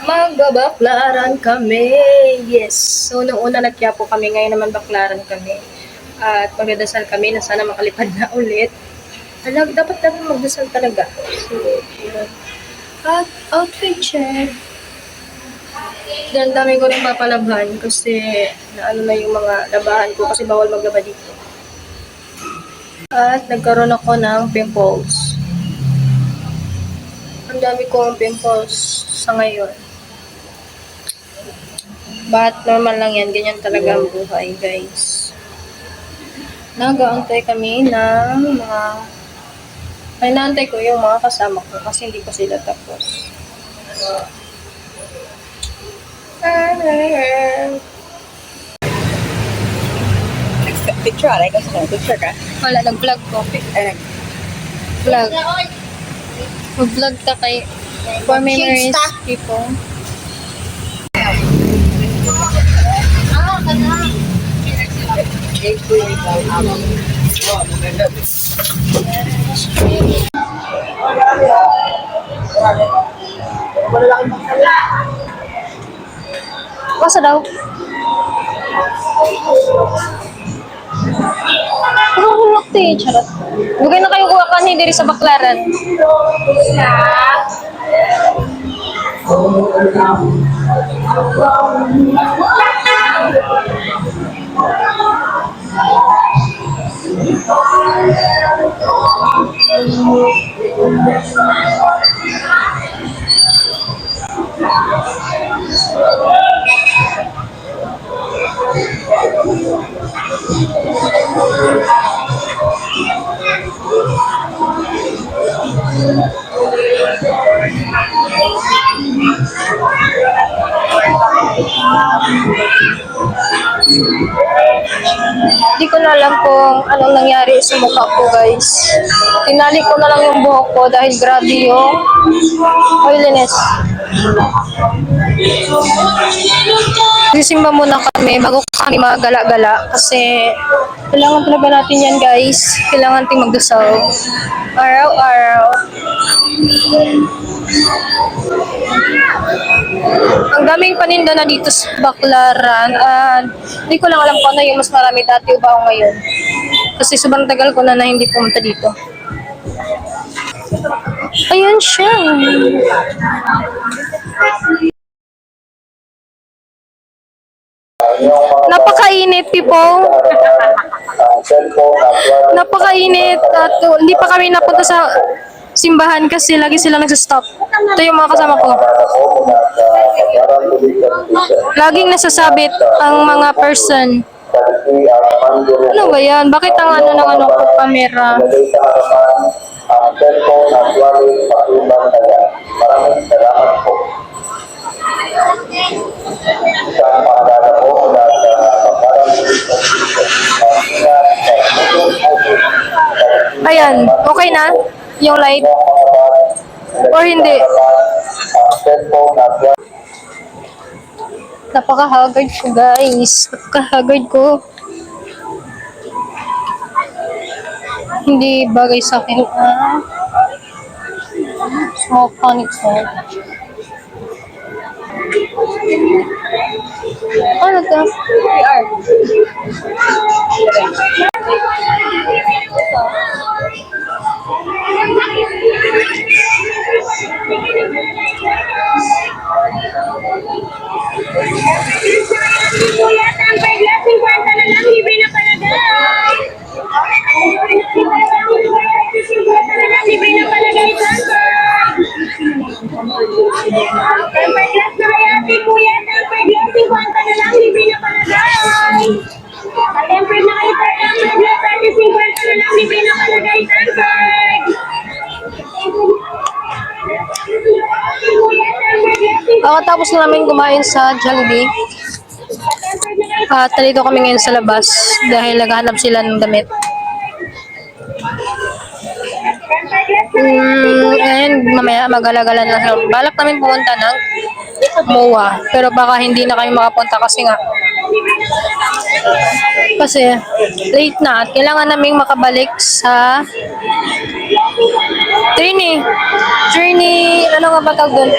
Magbabaklaran kami. Yes. So, nung una nag-Quiapo kami, ngayon naman baklaran kami. At magdadasal kami na sana makalipad na ulit. Dapat magdasal talaga. So, yun. At outfit check. Ang dami ko rin papalabhan kasi naano na yung mga labahan ko kasi bawal maglaba dito. At nagkaroon ako ng pimples. Ang dami kong pimples sa ngayon. But normal lang yan. Ganyan talaga ang buhay, guys. Nag-aantay kami ng mga... Ay, naantay ko yung mga kasama ko kasi hindi pa sila tapos. Picture, alay ka sa picture ka? Wala, nag-vlog ko. Vlog. Mag-vlog ka kay for memories, people. Masa daw? Hulok ti, charot. Bugay na kayo kuha ka ni diri sa baklaran. Hindi ko na alam kung anong nangyari sa mukha ko, guys. Tinali ko na lang yung buhok ko dahil grabe yung oiliness. Sisimba muna kami bago kami magala-gala kasi kailangan talaga natin yan, guys. Kailangan natin magdasal. Araw-araw. Ang daming paninda na dito sa baklaran at hindi ko lang alam kung ano yung mas marami dati o ba ako ngayon. Kasi sobrang tagal ko na hindi pumunta dito. Ayan siya. Napakainit, people. Napakainit at hindi pa kami napunta sa simbahan kasi lagi sila nagsastop. Ito yung mga kasama ko. Laging nasasabit ang mga person. Ano ba yan? Bakit ang ano ko camera? Maraming salamat po. Isang paalala po na Ayan, okay na? Yung light? Or hindi? Napaka-haggard ko, guys. Napaka-haggard ko. Hindi bagay sa akin. Small panic song. Ano to? Pagkatapos na namin kumain sa Jollibee, talito kami ngayon sa labas dahil naghahanap sila ng damit. And mamaya magala-gala na. Balak namin pumunta ng MOA, pero baka hindi na kami makapunta kasi late na at kailangan naming makabalik sa Trini, ano nga ba tawag doon?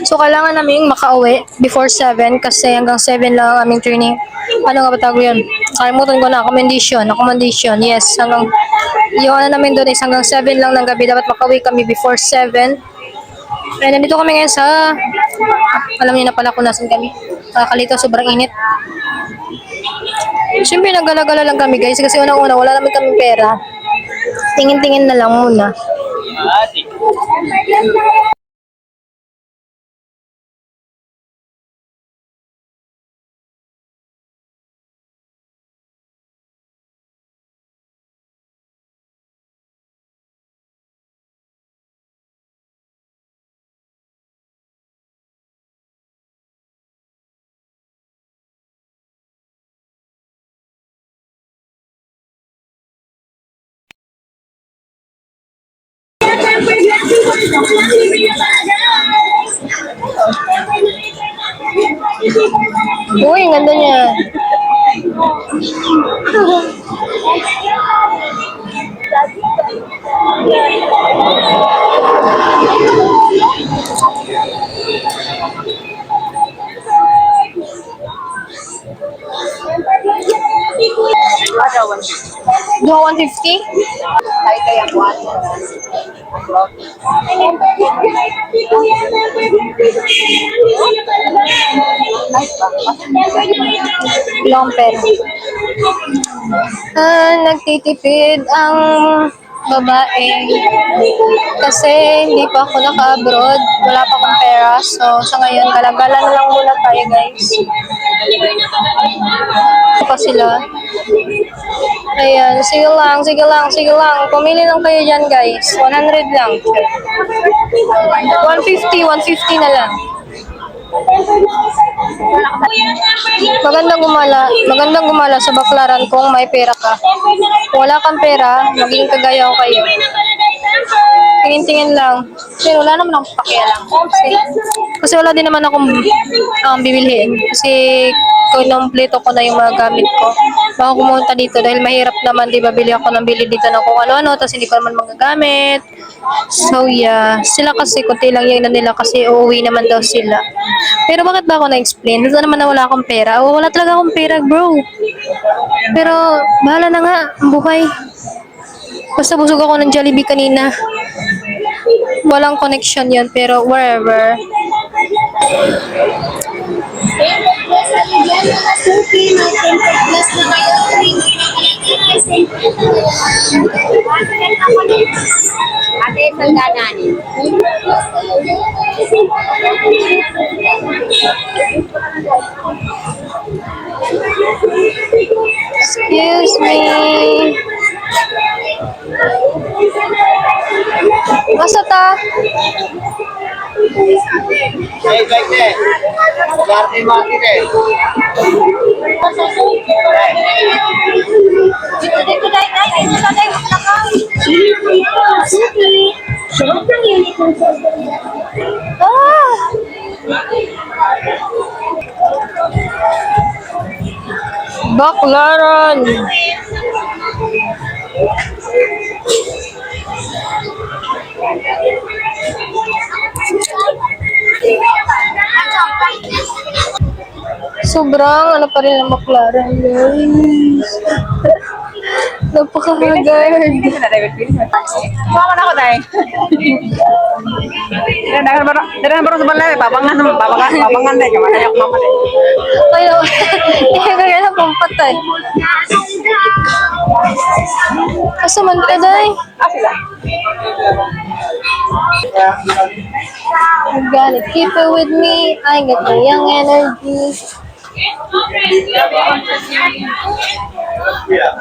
So, kailangan namin makauwi before 7 kasi hanggang 7 lang ang aming training. Ano nga ba tawag yun? Kalimutan ko na. Accommodation. Yes, hanggang, yung ano namin doon is hanggang 7 lang ng gabi. Dapat makauwi kami before 7. And nandito kami ngayon sa, alam niyo na pala kung nasan kami. Kalito, sobrang init. Siyempre, naggalagala lang kami guys kasi unang-una, wala naman kami pera. Tingin-tingin na lang muna. Uy, ang ganda niya. Duha 150? Kaya kuwan. Long pen. Nagtitipid ang babae kasi hindi pa ako naka-abroad. Wala pa akong pera. So, sa ngayon, galagala na lang muna tayo, guys. Ito pa sila. Ayan, sige lang. Pumili lang kayo dyan, guys. 100 lang. 150 na lang. Magandang gumala sa baklaran kung may pera ka. Kung wala kang pera, maging kagaya ko kayo. Tingin-tingin lang. Pero wala naman akong pakialam. Kasi wala din naman akong bibilhin. Kasi kompleto ko na yung mga gamit ko. Baka pumunta dito dahil mahirap naman, di ba, bili ako ng bili dito ng kung ano-ano, tapos hindi ko naman magagamit. So yeah, sila kasi kunti lang yung nila kasi uuwi naman daw sila. Pero bakit ba ako na-explain? Dito naman na wala akong pera. O, wala talaga akong pera, bro. Pero bahala na nga ang buhay. Basta busog ako ng Jollibee kanina. Walang connection yun, pero wherever. Ate, sangganan. Excuse me. Masa ta? Hey, like that. Garden market eh. Baklaran. Sobrang ano pa rin ang baklaran, guys. Napaka-haggard. Kumaman ako tayo. Dagan baru sebenarnya babangan deh kemana ya mama deh. Ayaw. Kaya kaya na pampatay. Kasaman ka, day. Sila. I'm gonna keep it with me. I got the young energy. Yeah.